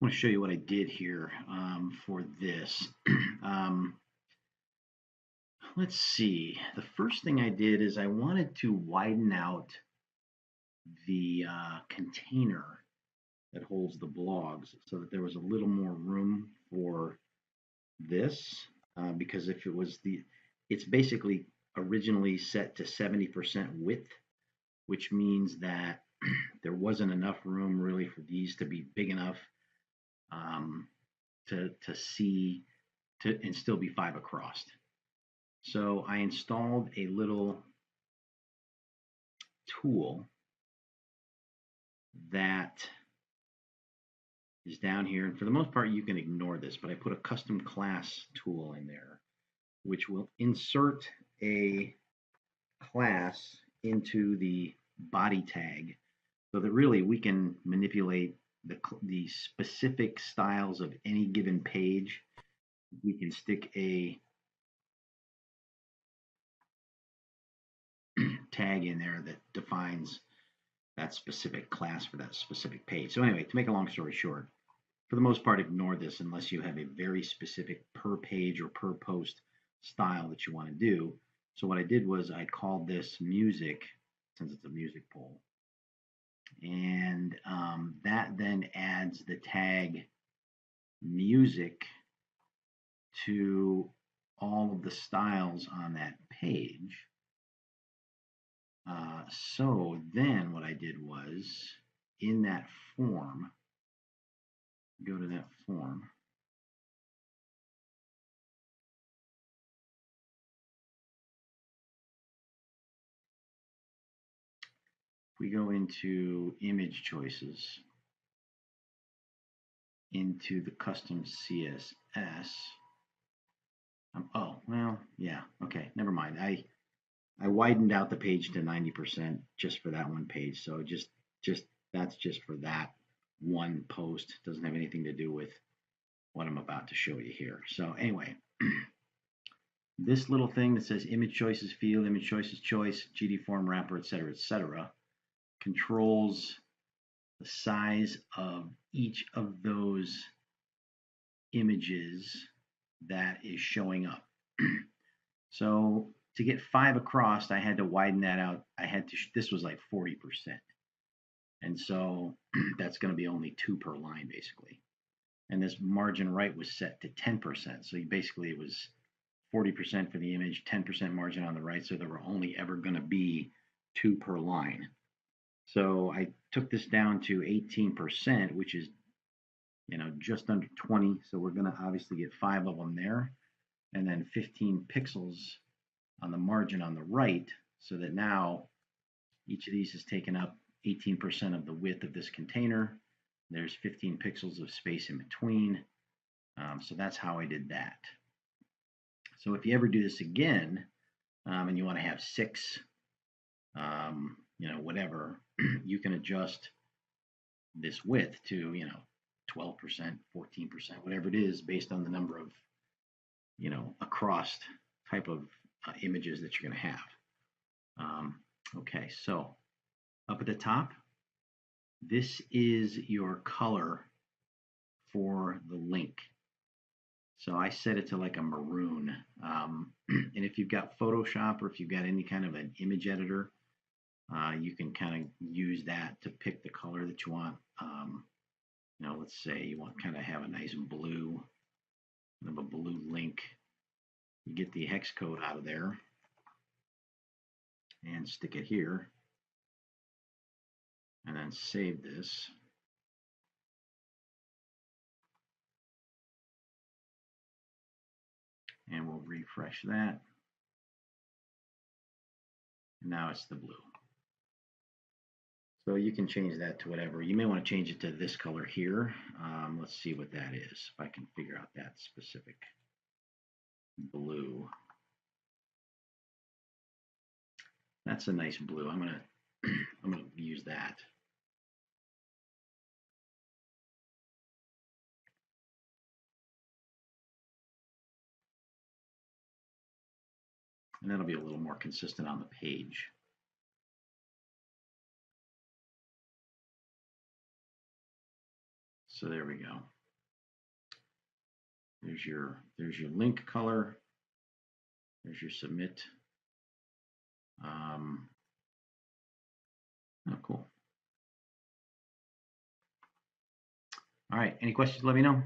want to show you what I did here for this. um, let's see. The first thing I did is I wanted to widen out the container that holds the blogs so that there was a little more room for this. Because if it was it's basically originally set to 70% width, which means that there wasn't enough room really for these to be big enough um, to see and still be 5 across. So I installed a little tool that is down here, and for the most part you can ignore this, but I put a custom class tool in there which will insert a class into the body tag so that really we can manipulate the specific styles of any given page. We can stick a tag in there that defines that specific class for that specific page. So anyway, to make a long story short, for the most part, ignore this unless you have a very specific per page or per post style that you want to do. So what I did was I called this music, since it's a music poll, and that then adds the tag music to all of the styles on that page. So then what I did was in that form, go to that form. We go into image choices, into the custom CSS. Oh, well, yeah, okay, never mind. I widened out the page to 90% just for that one page. So just that's just for that one post. It doesn't have anything to do with what I'm about to show you here. So anyway, this little thing that says image choices field, image choices choice, GD form wrapper, etc., controls the size of each of those images that is showing up. So to get 5 across, I had to widen that out. This was like 40%. And so that's going to be only 2 per line basically. And this margin right was set to 10%. So basically it was 40% for the image, 10% margin on the right. So there were only ever going to be 2 per line. So I took this down to 18%, which is, just under 20. So we're going to obviously get 5 of them there, and then 15 pixels on the margin on the right, so that now each of these has taken up 18% of the width of this container. There's 15 pixels of space in between. So that's how I did that. So if you ever do this again, and you want to have 6, whatever, you can adjust this width to, 12%, 14%, whatever it is, based on the number of, across type of images that you're going to have. Okay, so up at the top, this is your color for the link. So I set it to like a maroon. And if you've got Photoshop or if you've got any kind of an image editor, you can kind of use that to pick the color that you want. Let's say you want kind of have a nice blue, kind of a blue link. You get the hex code out of there and stick it here, and then save this. And we'll refresh that. And now it's the blue. So you can change that to whatever. You may want to change it to this color here. Let's see what that is, if I can figure out that specific blue. That's a nice blue. I'm gonna use that. And that'll be a little more consistent on the page. So there we go. There's your link color. There's your submit. Oh, cool. All right. Any questions? Let me know.